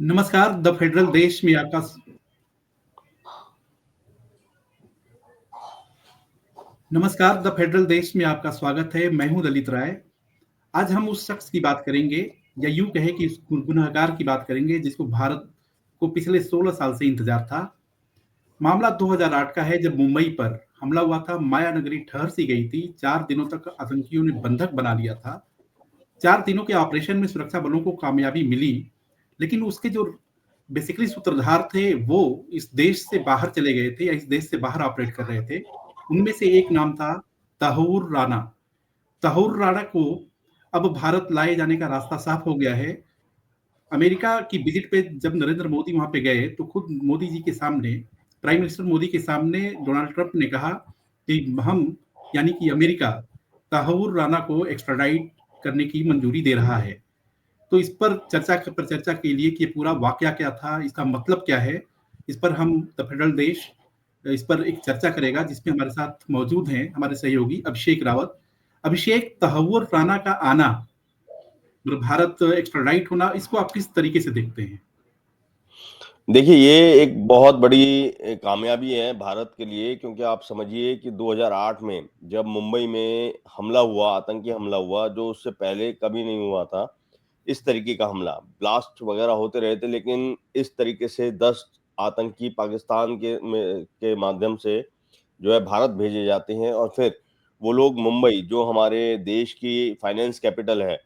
नमस्कार, the federal देश में आपका नमस्कार, द फेडरल देश में आपका स्वागत है। मैं हूं ललित राय। आज हम उस शख्स की बात करेंगे या यूं कहें कि उस गुनहगार की बात करेंगे जिसको भारत को पिछले 16 साल से इंतजार था। मामला 2008 का है जब मुंबई पर हमला हुआ था। माया नगरी ठहर सी गई थी। 4 दिनों तक आतंकियों ने बंधक बना लिया था। 4 दिनों के ऑपरेशन में सुरक्षा बलों को कामयाबी मिली, लेकिन उसके जो बेसिकली सूत्रधार थे, वो इस देश से बाहर चले गए थे या इस देश से बाहर ऑपरेट कर रहे थे। उनमें से एक नाम था तहूर राणा। तहूर राणा को अब भारत लाए जाने का रास्ता साफ हो गया है। अमेरिका की विजिट पे जब नरेंद्र मोदी वहां पे गए, तो खुद मोदी जी के सामने, प्राइम मिनिस्टर मोदी के सामने डोनाल्ड ट्रंप ने कहा कि हम, यानी कि अमेरिका, तहूर राणा को एक्स्ट्राडाइट करने की मंजूरी दे रहा है। तो इस पर चर्चा के लिए कि ये पूरा वाकया क्या था, इसका मतलब क्या है, इस पर हम द फेडरल देश इस पर एक चर्चा करेगा, जिसमें हमारे साथ मौजूद हैं हमारे सहयोगी अभिषेक रावत। अभिषेक, तहव्वुर राणा का आना, मतलब भारत एक्स्ट्राडाइट होना, इसको आप किस तरीके से देखते हैं? देखिए, ये एक बहुत बड़ी कामयाबी है भारत के लिए क्योंकि आप समझिए कि 2008 में जब मुंबई में हमला हुआ, आतंकी हमला हुआ, जो उससे पहले कभी नहीं हुआ था, इस तरीके का हमला। ब्लास्ट वगैरह होते रहे थे, लेकिन इस तरीके से 10 आतंकी पाकिस्तान के माध्यम से जो है भारत भेजे जाते हैं और फिर वो लोग मुंबई, जो हमारे देश की फाइनेंस कैपिटल है,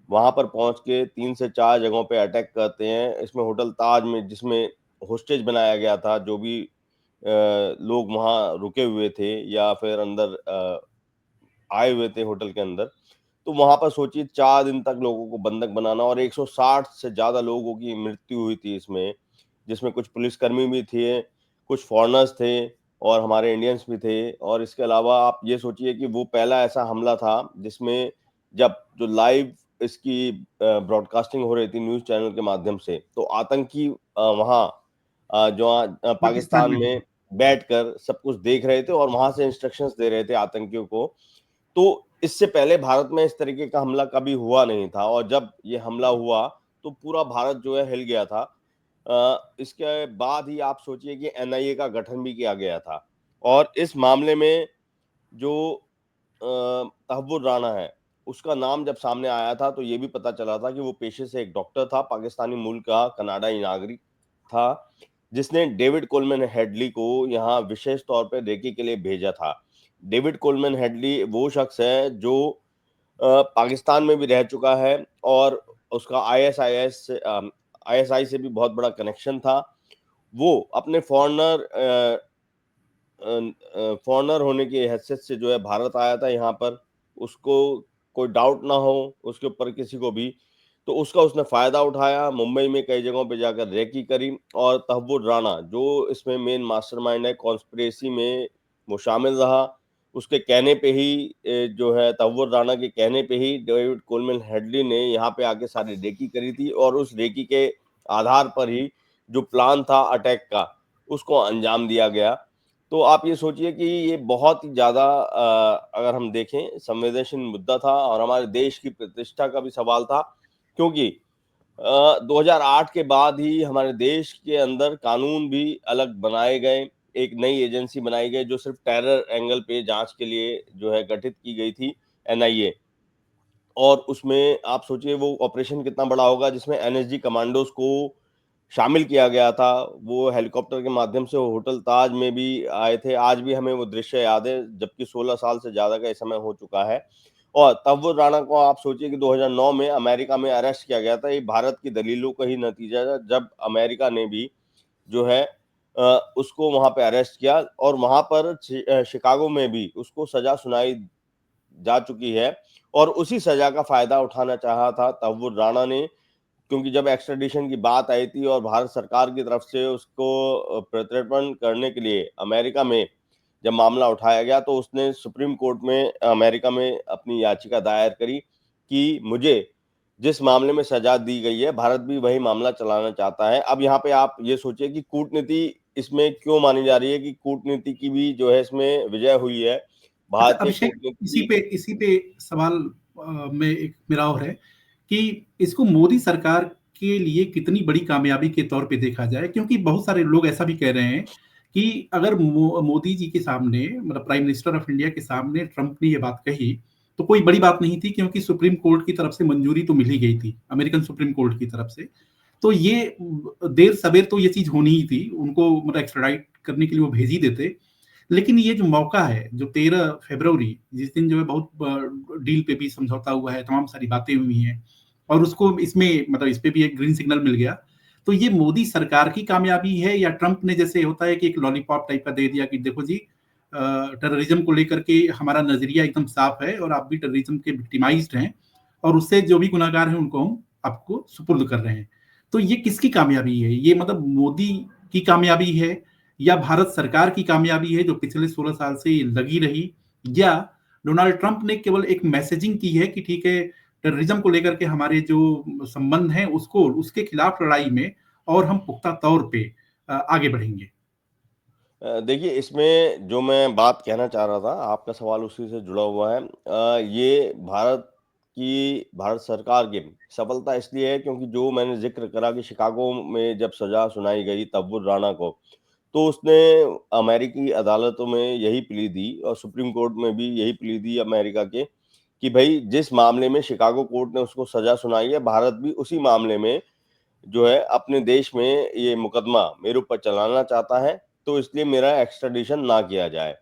वहाँ पर पहुँच के 3 से 4 जगहों पे अटैक करते हैं। इसमें होटल ताज में, जिसमें होस्टेज बनाया गया था, जो भी लोग वहाँ रुके हुए थे या फिर अंदर आए हुए थे होटल के अंदर, तो वहाँ पर सोचिए 4 दिन तक लोगों को बंधक बनाना और 160 से ज़्यादा लोगों की मृत्यु हुई थी इसमें, जिसमें कुछ पुलिसकर्मी भी थे, कुछ फॉरेनर्स थे और हमारे इंडियंस भी थे। और इसके अलावा आप ये सोचिए कि वो पहला ऐसा हमला था जिसमें जब जो लाइव इसकी ब्रॉडकास्टिंग हो रही थी न्यूज़ चैनल के माध्यम से, तो आतंकी वहाँ पाकिस्तान पाकिस्तान में में बैठकर सब कुछ देख रहे थे और वहाँ से इंस्ट्रक्शंस दे रहे थे आतंकियों को। तो इससे पहले भारत में इस तरीके का हमला कभी हुआ नहीं था और जब ये हमला हुआ तो पूरा भारत जो है हिल गया था। इसके बाद ही आप सोचिए कि एनआईए का गठन भी किया गया था और इस मामले में जो तहव्वुर राणा है, उसका नाम जब सामने आया था तो ये भी पता चला था कि वो पेशे से एक डॉक्टर था, पाकिस्तानी मूल का कनाडाई नागरिक था, जिसने डेविड कोलमैन हेडली को यहाँ विशेष तौर पे रेकी के लिए भेजा था। डेविड कोलमैन हेडली वो शख्स है जो पाकिस्तान में भी रह चुका है और उसका आईएसआई से भी बहुत बड़ा कनेक्शन था। वो अपने फॉरेनर होने की हैसियत से जो है भारत आया था यहाँ पर। उसको कोई डाउट ना हो उसके ऊपर किसी को भी, तो उसका उसने फायदा उठाया, मुंबई में कई जगहों पे जाकर रेकी करी और तहव्वुर राणा जो इसमें मेन मास्टरमाइंड है, कॉन्स्पिरेसी में वो शामिल रहा। उसके कहने पे ही जो है तहव्वुर राणा के कहने पे ही डेविड कोलमैन हेडली ने यहाँ पे आके सारी रेकी करी थी और उस रेकी के आधार पर ही जो प्लान था अटैक का, उसको अंजाम दिया गया। तो आप ये सोचिए कि ये बहुत ही ज़्यादा अगर हम देखें संवेदनशील मुद्दा था और हमारे देश की प्रतिष्ठा का भी सवाल था, क्योंकि 2008 के बाद ही हमारे देश के अंदर कानून भी अलग बनाए गए। एक नई एजेंसी बनाई गई जो सिर्फ टेरर एंगल पे जांच के लिए जो है गठित की गई थी, एनआईए। और उसमें आप सोचिए वो ऑपरेशन कितना बड़ा होगा जिसमें एनएसजी कमांडोज को शामिल किया गया था। वो हेलीकॉप्टर के माध्यम से होटल ताज में भी आए थे। आज भी हमें वो दृश्य याद है, जबकि 16 साल से ज़्यादा का समय हो चुका है। और तहव्वुर राणा को आप सोचिए कि 2009 में अमेरिका में अरेस्ट किया गया था। ये भारत की दलीलों का ही नतीजा है, जब अमेरिका ने भी जो है उसको वहाँ पे अरेस्ट किया और वहाँ पर शिकागो में भी उसको सज़ा सुनाई जा चुकी है और उसी सज़ा का फ़ायदा उठाना चाहा था तहव्वुर राणा ने, क्योंकि जब एक्स्ट्राडिशन की बात आई थी और भारत सरकार की तरफ से उसको प्रत्यर्पण करने के लिए अमेरिका में जब मामला उठाया गया, तो उसने सुप्रीम कोर्ट में अमेरिका में अपनी याचिका दायर करी कि मुझे जिस मामले में सजा दी गई है, भारत भी वही मामला चलाना चाहता है। अब यहाँ पे आप ये सोचिए कि कूटनीति इसमें क्यों मानी जा रही है कि कूटनीति की भी जो है इसमें विजय हुई है। अच्छा भारतीय अभिषेक, कूटनीति इसी पे सवाल में एक मेरा और है कि इसको मोदी सरकार के लिए कितनी बड़ी कामयाबी के तौर पे देखा जाए, क्योंकि बहुत सारे लोग ऐसा भी कह रहे हैं कि अगर मोदी जी के सामने, मतलब प्राइम मिनिस्टर ऑफ इंडिया के सामने ट्रंप ने ये बात कही तो कोई बड़ी बात नहीं थी, क्योंकि सुप्रीम कोर्ट की तरफ से मंजूरी तो मिल ही गई थी, अमेरिकन सुप्रीम कोर्ट की तरफ से। तो ये देर सवेर तो ये चीज होनी ही थी, उनको मतलब एक्स्ट्राडाइट करने के लिए वो भेज ही देते। लेकिन ये जो मौका है, जो 13 फरवरी, जिस दिन जो है बहुत डील पे भी समझौता हुआ है, तमाम सारी बातें हुई हैं, और उसको इसमें मतलब इस पे भी एक ग्रीन सिग्नल मिल गया। तो ये मोदी सरकार की कामयाबी है, या ट्रंप ने जैसे होता है कि एक लॉलीपॉप टाइप का दे दिया कि देखो जी टेररिज्म को लेकर के हमारा नजरिया एकदम साफ है और आप भी टेररिज्म के विक्टिमाइज्ड हैं, और उससे जो भी गुनाहगार हैं उनको हम आपको सुपुर्द कर रहे हैं। तो ये किसकी कामयाबी है? ये मतलब मोदी की कामयाबी है, या भारत सरकार की कामयाबी है जो पिछले 16 साल से लगी रही, या डोनाल्ड ट्रंप ने केवल एक मैसेजिंग की है कि ठीक है, टेररिज्म को लेकर के हमारे जो संबंध हैं उसको, उसके खिलाफ लड़ाई में और हम पुख्ता तौर पे आगे बढ़ेंगे। देखिए, इसमें जो मैं बात कहना चाह रहा था, आपका सवाल उसी से जुड़ा हुआ है। ये भारत सरकार की सफलता इसलिए है क्योंकि जो मैंने ज़िक्र करा कि शिकागो में जब सज़ा सुनाई गई तब्बुर राना को, तो उसने अमेरिकी अदालतों में यही प्ली दी और सुप्रीम कोर्ट में भी यही प्ली दी अमेरिका के, कि भई जिस मामले में शिकागो कोर्ट ने उसको सज़ा सुनाई है, भारत भी उसी मामले में जो है अपने देश में ये मुकदमा मेरे ऊपर चलाना चाहता है, तो इसलिए मेरा एक्स्ट्राडिशन ना किया जाए।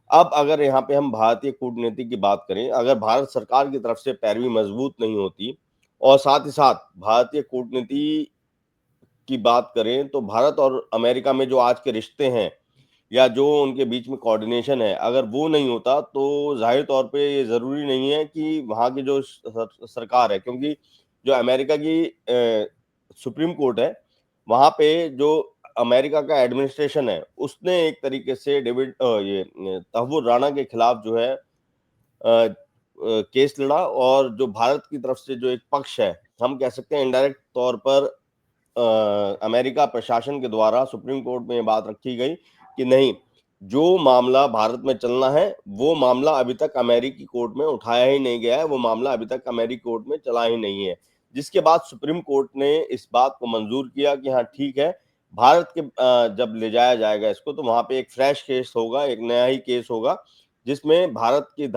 अब अगर यहाँ पे हम भारतीय कूटनीति की बात करें, अगर भारत सरकार की तरफ से पैरवी मजबूत नहीं होती और साथ ही साथ भारतीय कूटनीति की बात करें, तो भारत और अमेरिका में जो आज के रिश्ते हैं या जो उनके बीच में कोऑर्डिनेशन है, अगर वो नहीं होता तो ज़ाहिर तौर पे ये ज़रूरी नहीं है कि वहाँ की जो सरकार है, क्योंकि जो अमेरिका की सुप्रीम कोर्ट है, वहाँ पे जो अमेरिका का एडमिनिस्ट्रेशन है, उसने एक तरीके से तहव्वुर राणा के खिलाफ जो है केस लड़ा, और जो भारत की तरफ से जो एक पक्ष है, हम कह सकते हैं इनडायरेक्ट तौर पर अमेरिका प्रशासन के द्वारा सुप्रीम कोर्ट में ये बात रखी गई कि नहीं, जो मामला भारत में चलना है, वो मामला अभी तक अमेरिकी कोर्ट में उठाया ही नहीं गया है, वो मामला अभी तक अमेरिकी कोर्ट में चला ही नहीं है। जिसके बाद सुप्रीम कोर्ट ने इस बात को मंजूर किया कि हाँ ठीक है, भारत के जब ले जाया जाएगा इसको, तो वहाँ पे एक फ्रेश केस होगा, एक नया ही केस होगा, जिसमें भारत की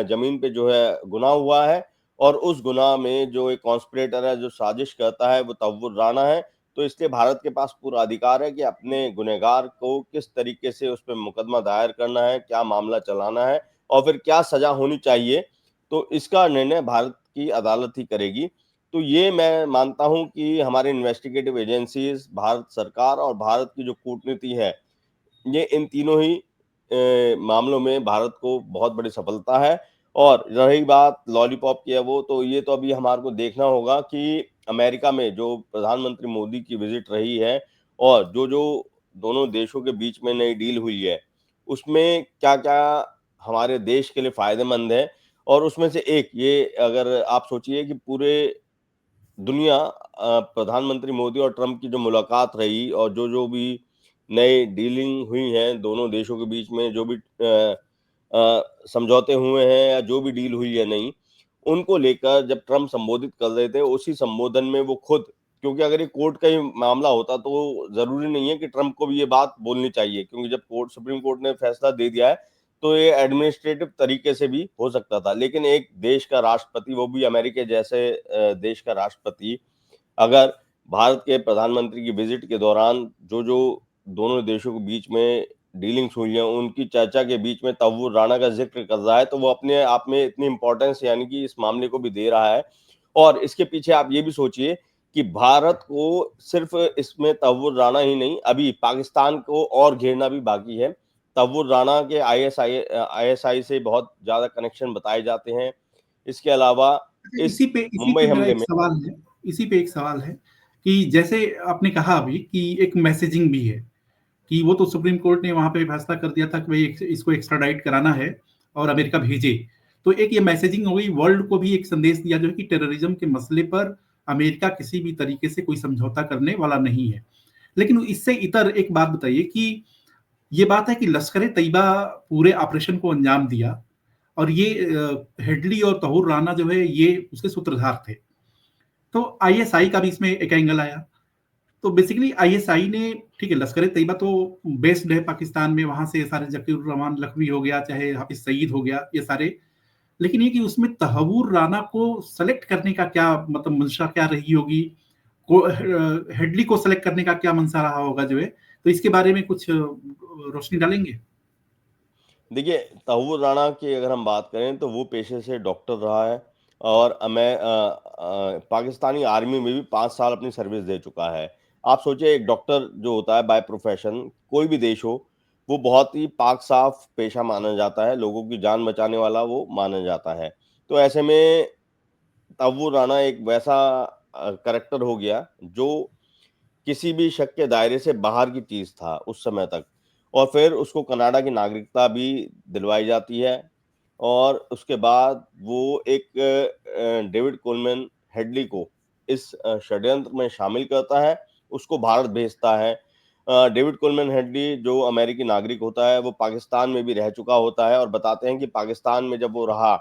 जमीन पे जो है गुनाह हुआ है, और उस गुनाह में जो एक कॉन्स्पिरेटर है, जो साजिश करता है, वो तहव्वुर राणा है। तो इसलिए भारत के पास पूरा अधिकार है कि अपने गुनहगार को किस तरीके से उस पे मुकदमा दायर करना है, क्या मामला चलाना है और फिर क्या सजा होनी चाहिए, तो इसका निर्णय भारत की अदालत ही करेगी। तो ये मैं मानता हूँ कि हमारे इन्वेस्टिगेटिव एजेंसीज, भारत सरकार और भारत की जो कूटनीति है, ये इन तीनों ही मामलों में भारत को बहुत बड़ी सफलता है। और रही बात लॉलीपॉप की है वो, तो ये तो अभी हमारे को देखना होगा कि अमेरिका में जो प्रधानमंत्री मोदी की विजिट रही है और जो दोनों देशों के बीच में नई डील हुई है, उसमें क्या-क्या हमारे देश के लिए फ़ायदेमंद है। और उसमें से एक ये, अगर आप सोचिए कि पूरे दुनिया प्रधानमंत्री मोदी और ट्रंप की जो मुलाकात रही और जो भी नई डीलिंग हुई हैं दोनों देशों के बीच में, जो भी समझौते हुए हैं या जो भी डील हुई है नई, उनको लेकर जब ट्रंप संबोधित कर रहे थे, उसी संबोधन में वो खुद, क्योंकि अगर ये कोर्ट का ही मामला होता तो ज़रूरी नहीं है कि ट्रंप को भी ये बात बोलनी चाहिए, क्योंकि जब सुप्रीम कोर्ट ने फैसला दे दिया है, तो ये एडमिनिस्ट्रेटिव तरीके से भी हो सकता था। लेकिन एक देश का राष्ट्रपति, वो भी अमेरिका जैसे देश का राष्ट्रपति, अगर भारत के प्रधानमंत्री की विजिट के दौरान जो दोनों देशों के बीच में डीलिंग्स हुई हैं, उनकी चर्चा के बीच में तहव्वुर राणा का ज़िक्र कर रहा है, तो वो अपने आप में इतनी इम्पोर्टेंस यानी कि इस मामले को भी दे रहा है। और इसके पीछे आप ये भी सोचिए कि भारत को सिर्फ़ इसमें तहव्वुर राणा ही नहीं, अभी पाकिस्तान को और घेरना भी बाकी है। तहव्वुर राणा के आईएसआई से बहुत ज़्यादा कनेक्शन बताए जाते हैं। इसके अलावा अच्छा, इस इसी मुंबई पे मेरा हमले एक में सवाल है, इसी पे एक सवाल है कि जैसे आपने कहा अभी कि एक मैसेजिंग भी है, कि वो तो सुप्रीम कोर्ट ने वहाँ पे फैसला कर दिया था कि भई इसको एक्स्ट्राडाइट कराना है और अमेरिका भेजे। तो एक ये मैसेजिंग हो गई, वर्ल्ड को भी एक संदेश दिया जो है कि टेररिज्म के मसले पर अमेरिका किसी भी तरीके से कोई समझौता करने वाला नहीं है। लेकिन इससे इतर एक बात बताइए कि ये बात है कि लश्कर-ए-तैयबा पूरे ऑपरेशन को अंजाम दिया, और ये हेडली और तहूर राना जो है ये उसके सूत्रधार थे। तो आईएसआई का भी इसमें एक एंगल आया। तो बेसिकली आईएसआई ने, ठीक है, लश्कर तैयबा तो बेस्ड है पाकिस्तान में, वहां से सारे जकीर रहमान लखवी हो गया, चाहे हाफिज सईद हो गया, ये सारे। लेकिन ये कि उसमें तहव्वुर राना को सेलेक्ट करने का क्या मतलब मंशा क्या रही होगी, को हेडली को सेलेक्ट करने का क्या मंशा रहा होगा जो है, तो इसके बारे में कुछ रोशनी डालेंगे? देखिए, तहव्वुर राणा की अगर हम बात करें तो वो पेशे से डॉक्टर रहा है और मैं पाकिस्तानी आर्मी में भी 5 साल अपनी सर्विस दे चुका है। आप सोचिए एक डॉक्टर जो होता है बाय प्रोफ़ेशन, कोई भी देश हो, वो बहुत ही पाक-साफ़ पेशा माना जाता है, लोगों की जान बचाने वाला वो माना जाता है। तो ऐसे में तहव्वुर राणा एक वैसा कैरेक्टर हो गया जो किसी भी शक के दायरे से बाहर की चीज़ था उस समय तक। और फिर उसको कनाडा की नागरिकता भी दिलवाई जाती है और उसके बाद वो एक डेविड कोलमैन हेडली को इस षड्यंत्र में शामिल करता है, उसको भारत भेजता है। डेविड कोलमैन हेडली जो अमेरिकी नागरिक होता है, वो पाकिस्तान में भी रह चुका होता है और बताते हैं कि पाकिस्तान में जब वो रहा,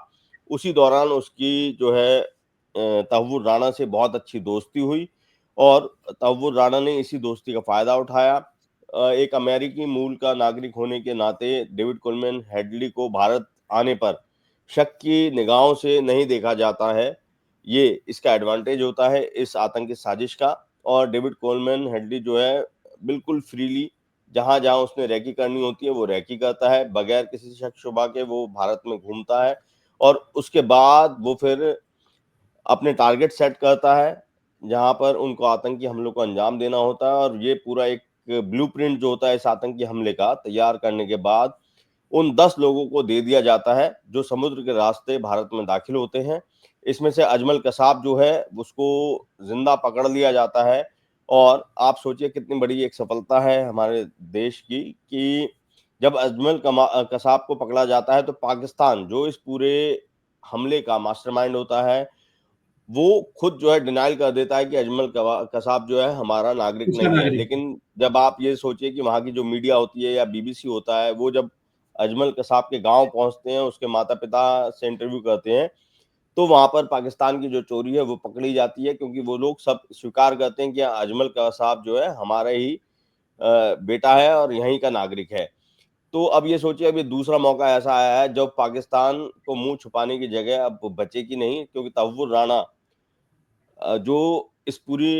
उसी दौरान उसकी जो है तहव्वुर राणा से बहुत अच्छी दोस्ती हुई और तहव्वुर राणा ने इसी दोस्ती का फ़ायदा उठाया। एक अमेरिकी मूल का नागरिक होने के नाते डेविड कोलमैन हेडली को भारत आने पर शक की निगाहों से नहीं देखा जाता है। ये इसका एडवांटेज होता है इस आतंकी साजिश का और डेविड कोलमैन हेडली जो है बिल्कुल फ्रीली जहाँ-जहाँ उसने रेकी करनी होती है, वो रेकी करता है, बगैर किसी शक-शुबा के वो भारत में घूमता है और उसके बाद वो फिर अपने टारगेट सेट करता है, जहाँ पर उनको आतंकी हमलों को अंजाम देना होता है और ये पूरा एक ब्लूप्रिंट जो होता है इस आतंकी हमले का तैयार करने के बाद, उन 10 लोगों को दे दिया जाता है, जो समुद्र के रास्ते भारत में दाखिल होते हैं। इसमें से अजमल कसाब जो है, उसको ज़िंदा पकड़ लिया जाता है और आप सोचिए कितनी बड़ी एक सफलता है हमारे देश की कि जब कसाब को पकड़ा जाता है, तो पाकिस्तान जो इस पूरे हमले का मास्टरमाइंड होता है, वो खुद जो है डिनायल कर देता है कि अजमल कसाब जो है हमारा नागरिक उसका नहीं है। नागरिक। लेकिन जब आप ये सोचिए कि वहाँ की जो मीडिया होती है या बीबीसी होता है, वो जब अजमल कसाब के गाँव पहुँचते हैं, उसके माता-पिता से इंटरव्यू करते हैं, तो वहाँ पर पाकिस्तान की जो चोरी है वो पकड़ी जाती है क्योंकि वो लोग सब स्वीकार करते हैं कि अजमल कसाब जो है हमारा ही बेटा है और यहीं का नागरिक है। तो अब ये सोचिए अभी दूसरा मौका ऐसा आया है जब पाकिस्तान को मुँह छुपाने की जगह अब बचेगी नहीं क्योंकि तहव्वुर राणा जो इस पूरी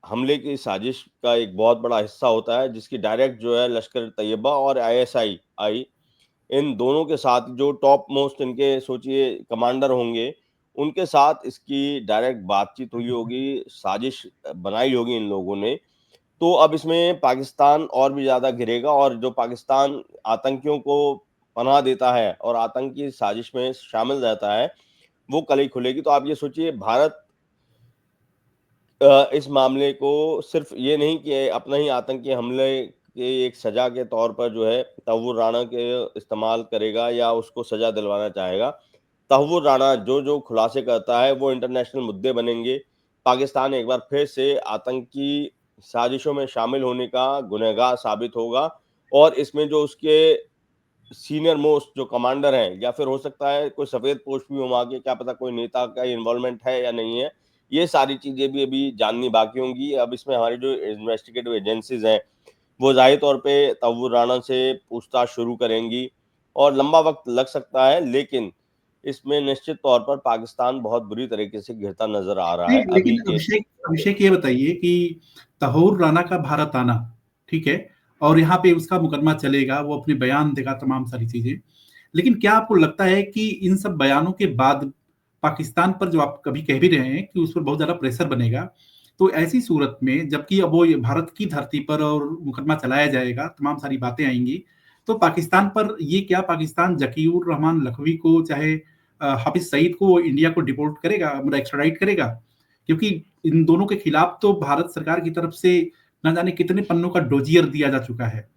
हमले की साजिश का एक बहुत बड़ा हिस्सा होता है, जिसकी डायरेक्ट जो है लश्कर तैयबा और आईएसआई इन दोनों के साथ जो टॉप मोस्ट इनके सोचिए कमांडर होंगे, उनके साथ इसकी डायरेक्ट बातचीत हुई होगी, साजिश बनाई होगी इन लोगों ने। तो अब इसमें पाकिस्तान और भी ज़्यादा घिरेगा और जो पाकिस्तान आतंकियों को पनाह देता है और आतंकी साजिश में शामिल रहता है, वो कली खुलेगी। तो आप ये सोचिए भारत इस मामले को सिर्फ ये नहीं कि अपना ही आतंकी हमले के एक सज़ा के तौर पर जो है तहव्वुर राणा के इस्तेमाल करेगा या उसको सज़ा दिलवाना चाहेगा। तहव्वुर राणा जो-जो खुलासे करता है वो इंटरनेशनल मुद्दे बनेंगे। पाकिस्तान एक बार फिर से आतंकी साजिशों में शामिल होने का गुनहगार साबित होगा और इसमें जो उसके सीनियर मोस्ट जो कमांडर हैं या फिर हो सकता है कोई सफेद पोस्ट भी हो वहाँ के, क्या पता कोई नेता का इन्वॉल्वमेंट है या नहीं है। ये सारी चीज़ें भी अभी जाननी बाकी होंगी। अब इसमें हमारी जो इन्वेस्टिगेटिव एजेंसीज़ हैं, वो ज़ाहिर तौर पे तहव्वुर राणा से पूछताछ शुरू करेंगी और लंबा वक़्त लग सकता है, लेकिन इसमें निश्चित तौर पर पाकिस्तान बहुत बुरी तरीके से घिरता नज़र आ रहा नहीं, है लेकिन अभी के अभिषेक ये बताइए कि तहूर राना का भारत आना, ठीक है, और यहाँ पे उसका मुकदमा चलेगा, वो अपने बयान देगा, तमाम सारी चीजें। लेकिन क्या आपको लगता है कि इन सब बयानों के बाद पाकिस्तान पर, जो आप कभी कह भी रहे हैं कि उस पर बहुत ज्यादा प्रेशर बनेगा, तो ऐसी सूरत में जबकि अब वो ये भारत की धरती पर और मुकदमा चलाया जाएगा, तमाम सारी बातें आएंगी, तो पाकिस्तान पर ये क्या पाकिस्तान जकीउर रहमान लखवी को, चाहे हाफिज सईद को इंडिया को डिपोर्ट करेगा, मतलब एक्स्ट्राडाइट करेगा? क्योंकि इन दोनों के खिलाफ तो भारत सरकार की तरफ से न जाने कितने पन्नों का डोजियर दिया जा चुका है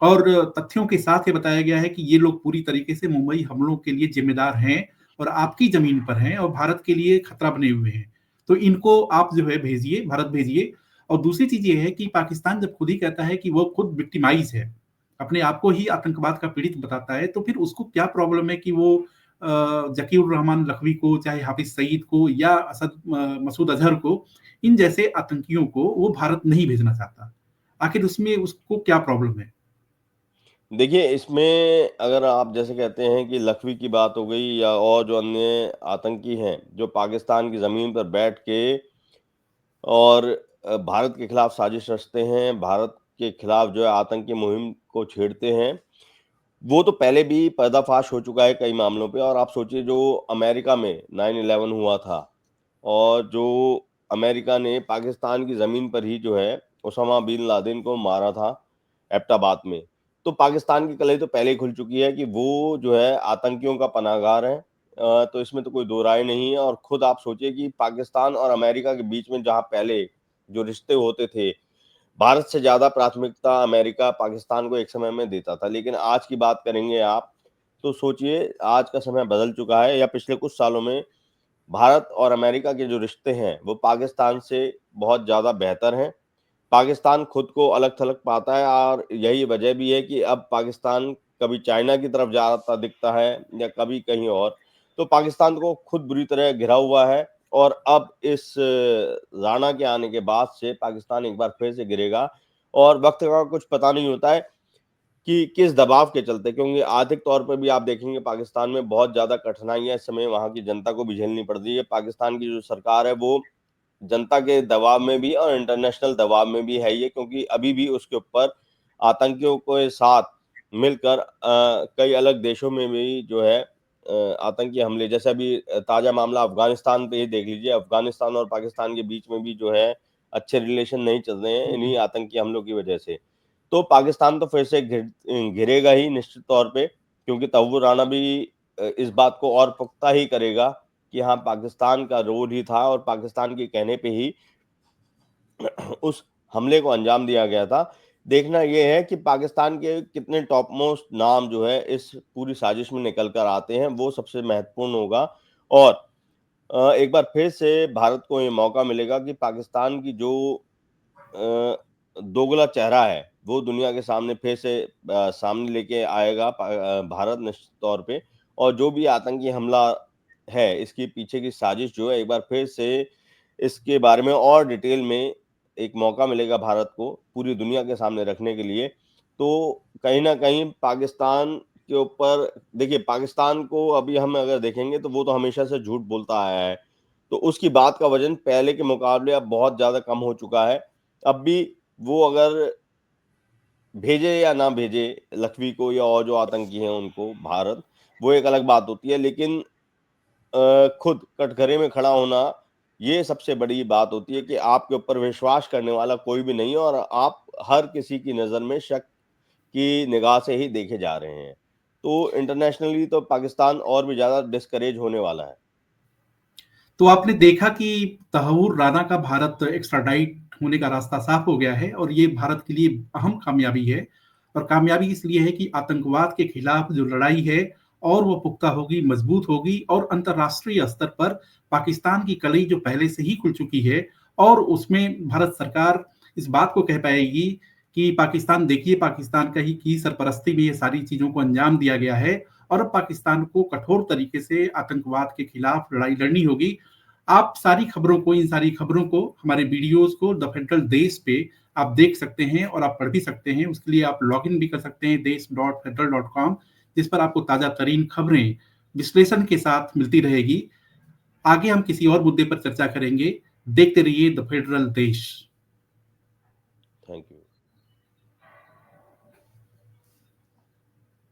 और तथ्यों के साथ ये बताया गया है कि ये लोग पूरी तरीके से मुंबई हमलों के लिए जिम्मेदार हैं और आपकी जमीन पर हैं और भारत के लिए खतरा बने हुए हैं। तो इनको आप जो है भेजिए, भारत भेजिए। और दूसरी चीज ये है कि पाकिस्तान जब खुद ही कहता है कि वो खुद विक्टिमाइज है, अपने आप को ही आतंकवाद का पीड़ित बताता है, तो फिर उसको क्या प्रॉब्लम है कि वो जकीउर रहमान लखवी को, चाहे हाफिज सईद को या मसूद अजहर को, इन जैसे आतंकियों को वो भारत नहीं भेजना चाहता। आखिर उसमें उसको क्या प्रॉब्लम है? देखिए, इसमें अगर आप जैसे कहते हैं कि लखवी की बात हो गई या और जो अन्य आतंकी हैं, जो पाकिस्तान की ज़मीन पर बैठ के और भारत के खिलाफ साजिश रचते हैं, भारत के खिलाफ जो है आतंकी मुहिम को छेड़ते हैं, वो तो पहले भी पर्दाफ़ाश हो चुका है कई मामलों पे। और आप सोचिए जो अमेरिका में 9/11 हुआ था और जो अमेरिका ने पाकिस्तान की ज़मीन पर ही जो है ओसामा बिन लादेन को मारा था एबटाबाद में। तो पाकिस्तान की कलई तो पहले ही खुल चुकी है कि वो जो है आतंकियों का पनाहगार है। तो इसमें तो कोई दो राय नहीं है। और खुद आप सोचिए कि पाकिस्तान और अमेरिका के बीच में जहाँ पहले जो रिश्ते होते थे, भारत से ज़्यादा प्राथमिकता अमेरिका पाकिस्तान को एक समय में देता था। लेकिन आज की बात करेंगे आप, तो सोचिए आज का समय बदल चुका है, या पिछले कुछ सालों में भारत और अमेरिका के जो रिश्ते हैं, वो पाकिस्तान से बहुत ज़्यादा बेहतर हैं। पाकिस्तान खुद को अलग-थलग पाता है और यही वजह भी है कि अब पाकिस्तान कभी चाइना की तरफ जाता दिखता है या कभी कहीं और। तो पाकिस्तान को खुद बुरी तरह घिरा हुआ है और अब इस राणा के आने के बाद से पाकिस्तान एक बार फिर से गिरेगा और वक़्त का कुछ पता नहीं होता है कि किस दबाव के चलते, क्योंकि आर्थिक तौर पर भी आप देखेंगे पाकिस्तान में बहुत ज़्यादा कठिनाइयाँ इस समय वहाँ की जनता को भी झेलनी पड़ रही है। पाकिस्तान की जो सरकार है वो जनता के दबाव में भी और इंटरनेशनल दबाव में भी है ये, क्योंकि अभी भी उसके ऊपर आतंकियों के साथ मिलकर कई अलग देशों में भी जो है आतंकी हमले, जैसे अभी ताज़ा मामला अफ़गानिस्तान पे ही देख लीजिए। अफ़गानिस्तान और पाकिस्तान के बीच में भी जो है अच्छे रिलेशन नहीं चल रहे हैं इन्हीं आतंकी हमलों की वजह से। तो पाकिस्तान तो फिर से घिरेगा ही निश्चित तौर पे, क्योंकि तहव्वुर राणा भी इस बात को और पुख्ता ही करेगा कि हाँ, पाकिस्तान का रोल ही था और पाकिस्तान के कहने पे ही उस हमले को अंजाम दिया गया था। देखना ये है कि पाकिस्तान के कितने टॉप मोस्ट नाम जो है इस पूरी साजिश में निकल कर आते हैं, वो सबसे महत्वपूर्ण होगा। और एक बार फिर से भारत को ये मौका मिलेगा कि पाकिस्तान की जो दोगला चेहरा है, वो दुनिया के सामने फिर से सामने लेके आएगा भारत निश्चित तौर पे। और जो भी आतंकी हमला है, इसके पीछे की साजिश जो है, एक बार फिर से इसके बारे में और डिटेल में एक मौका मिलेगा भारत को पूरी दुनिया के सामने रखने के लिए। तो कहीं न कहीं पाकिस्तान के ऊपर देखिए, पाकिस्तान को अभी हम अगर देखेंगे तो वो तो हमेशा से झूठ बोलता आया है। तो उसकी बात का वज़न पहले के मुकाबले अब बहुत ज़्यादा कम हो चुका है। अब भी वो अगर भेजे या ना भेजे लखवी को या और जो आतंकी हैं उनको भारत, वो एक अलग बात होती है। लेकिन खुद कटघरे में खड़ा होना, ये सबसे बड़ी बात होती है कि आपके ऊपर विश्वास करने वाला कोई भी नहीं है और आप हर किसी की नज़र में शक की निगाह से ही देखे जा रहे हैं। तो इंटरनेशनली तो पाकिस्तान और भी ज़्यादा डिस्करेज होने वाला है। तो आपने देखा कि तहव्वुर राणा का भारत एक्स्ट्राडाइट होने का रास्ता साफ हो गया है और ये भारत के लिए अहम कामयाबी है। और कामयाबी इसलिए है कि आतंकवाद के खिलाफ जो लड़ाई है और वो पुख्ता होगी, मजबूत होगी और अंतर्राष्ट्रीय स्तर पर पाकिस्तान की कलई जो पहले से ही खुल चुकी है और उसमें भारत सरकार इस बात को कह पाएगी कि पाकिस्तान देखिए, पाकिस्तान का ही की सरपरस्ती में ये सारी चीज़ों को अंजाम दिया गया है और अब पाकिस्तान को कठोर तरीके से आतंकवाद के खिलाफ लड़ाई लड़नी होगी। आप सारी खबरों को, इन सारी खबरों को, हमारे वीडियोज़ को द फेडरल देश पे आप देख सकते हैं और आप पढ़ भी सकते हैं। उसके लिए आप लॉगिन भी कर सकते हैं देश.federal.com, जिस पर आपको ताज़ा तरीन खबरें विश्लेषण के साथ मिलती रहेगी। आगे हम किसी और मुद्दे पर चर्चा करेंगे। देखते रहिए द फेडरल देश। Thank you.